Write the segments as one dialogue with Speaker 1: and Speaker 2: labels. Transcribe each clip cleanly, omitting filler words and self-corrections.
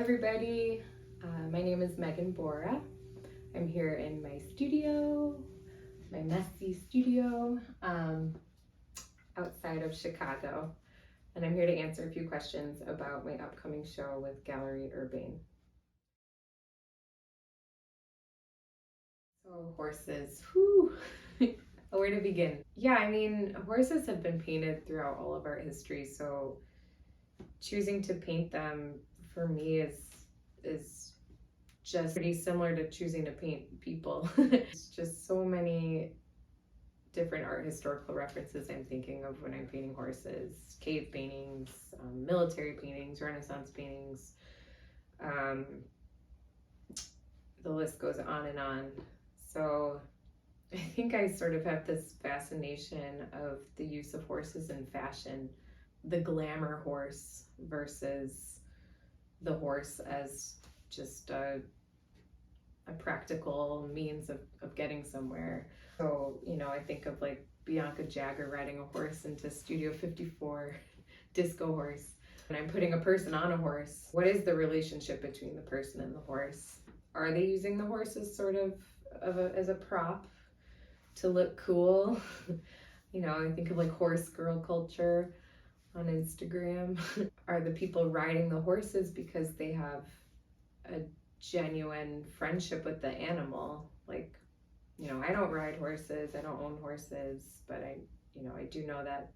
Speaker 1: everybody. My name is Meghan Borah. I'm here in my studio, my messy studio outside of Chicago, and I'm here to answer a few questions about my upcoming show with Galleri Urbane. So horses, whew, where to begin? Yeah, I mean, horses have been painted throughout all of our history, so choosing to paint them for me is just pretty similar to choosing to paint people. It's just so many different art historical references I'm thinking of when I'm painting horses. Cave paintings, military paintings, Renaissance paintings. The list goes on and on. So I think I sort of have this fascination of the use of horses in fashion. The glamour horse versus the horse as just a practical means of getting somewhere. So, I think of like Bianca Jagger riding a horse into Studio 54, disco horse. And I'm putting a person on a horse. What is the relationship between the person and the horse? Are they using the horse as sort of as a prop to look cool? I think of like horse girl culture on Instagram. Are the people riding the horses because they have a genuine friendship with the animal? Like, I don't ride horses, I don't own horses, but I do know that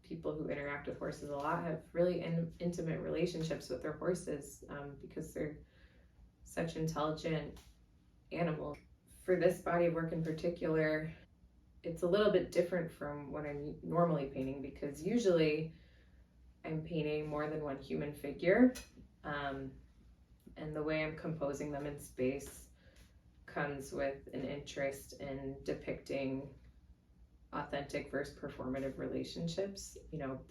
Speaker 1: people who interact with horses a lot have really intimate relationships with their horses because they're such intelligent animals. For this body of work in particular, it's a little bit different from what I'm normally painting because usually I'm painting more than one human figure, and the way I'm composing them in space comes with an interest in depicting authentic versus performative relationships,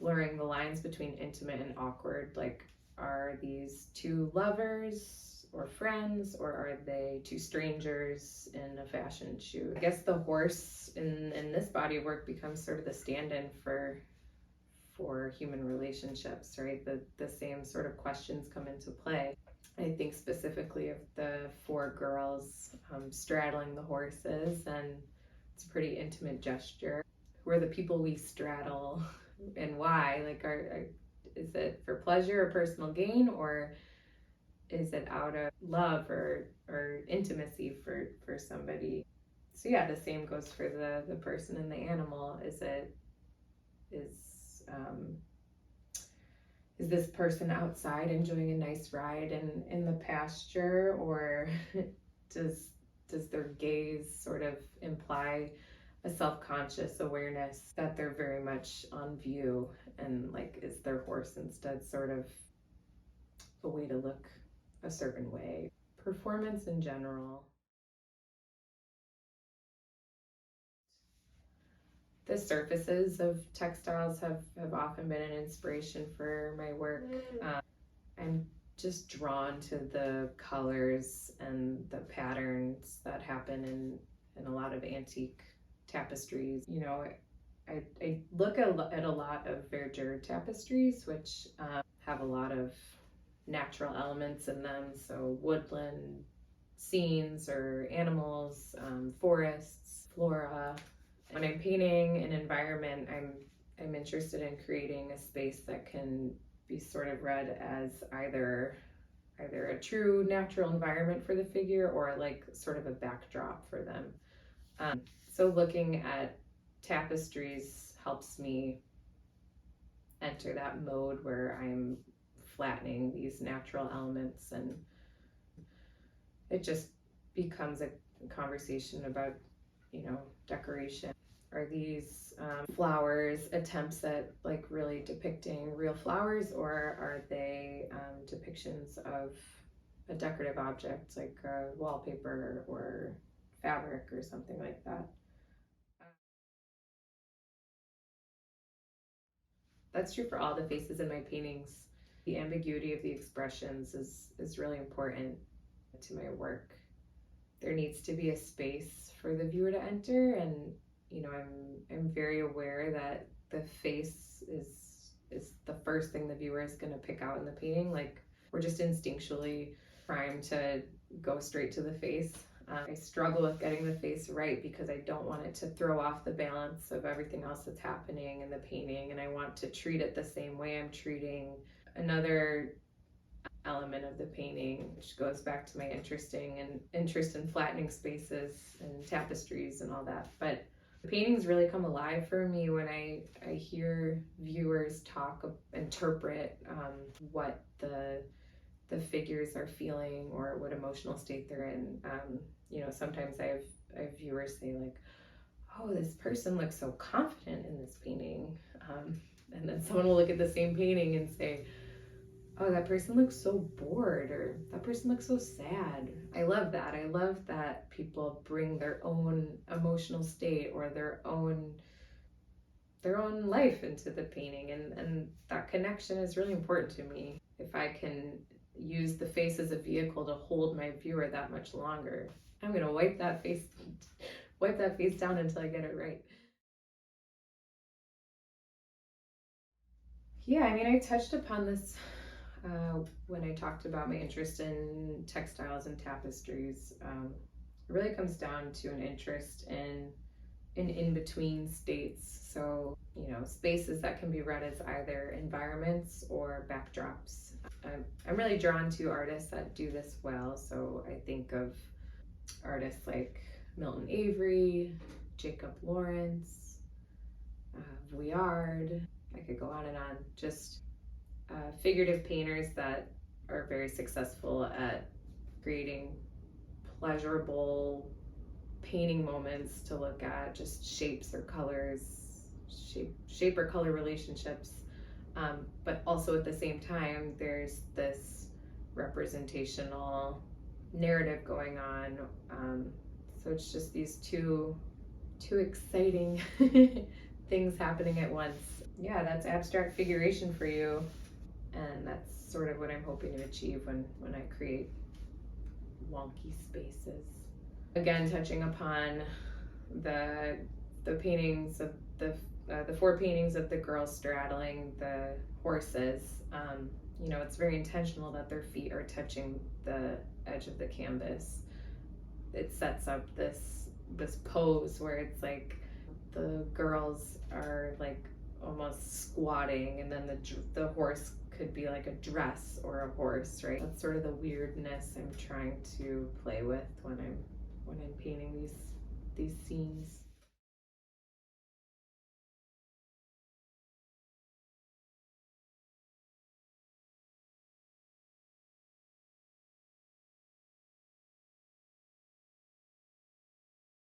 Speaker 1: blurring the lines between intimate and awkward. Like, are these two lovers or friends, or are they two strangers in a fashion shoot? I guess the horse in this body of work becomes sort of the stand-in for human relationships, right? The same sort of questions come into play. I think specifically of the four girls straddling the horses, and it's a pretty intimate gesture. Who are the people we straddle and why? Like, is it for pleasure or personal gain, or is it out of love or intimacy for somebody? So yeah, the same goes for the person and the animal. Is this person outside enjoying a nice ride in the pasture, or does their gaze sort of imply a self-conscious awareness that they're very much on view, and like, is their horse instead sort of a way to look a certain way? Performance in general. The surfaces of textiles have often been an inspiration for my work. I'm just drawn to the colors and the patterns that happen in a lot of antique tapestries. I look at a lot of verdure tapestries, which have a lot of natural elements in them. So woodland scenes or animals, forests, flora. When I'm painting an environment, I'm interested in creating a space that can be sort of read as either a true natural environment for the figure, or like sort of a backdrop for them. So looking at tapestries helps me enter that mode where I'm flattening these natural elements, and it just becomes a conversation about, decoration. Are these flowers attempts at like really depicting real flowers, or are they depictions of a decorative object like wallpaper or fabric or something like that? That's true for all the faces in my paintings. The ambiguity of the expressions is really important to my work. There needs to be a space for the viewer to enter, and I'm very aware that the face is the first thing the viewer is going to pick out in the painting. Like, we're just instinctually primed to go straight to the face. I struggle with getting the face right because I don't want it to throw off the balance of everything else that's happening in the painting, and I want to treat it the same way I'm treating another element of the painting, which goes back to my interest in flattening spaces and tapestries and all that. But the paintings really come alive for me when I hear viewers interpret what the figures are feeling or what emotional state they're in. Sometimes I have viewers say like, "Oh, this person looks so confident in this painting," and then someone will look at the same painting and say, "Oh, that person looks so bored," or "That person looks so sad." I love that. I love that people bring their own emotional state or their own life into the painting, and that connection is really important to me. If I can use the face as a vehicle to hold my viewer that much longer, I'm gonna wipe that face down until I get it right. Yeah, I mean, I touched upon this when I talked about my interest in textiles and tapestries. It really comes down to an interest in in-between states. So, spaces that can be read as either environments or backdrops. I'm really drawn to artists that do this well. So I think of artists like Milton Avery, Jacob Lawrence, Vuillard. I could go on and on. Just figurative painters that are very successful at creating pleasurable painting moments to look at, just shapes or colors, shape or color relationships. But also at the same time, there's this representational narrative going on. So it's just these two exciting things happening at once. Yeah, that's abstract figuration for you. And that's sort of what I'm hoping to achieve when I create wonky spaces. Again, touching upon the paintings of the 4 paintings of the girls straddling the horses. It's very intentional that their feet are touching the edge of the canvas. It sets up this pose where it's like the girls are like almost squatting, and then the horse could be like a dress or a horse, right? That's sort of the weirdness I'm trying to play with when I'm painting these scenes.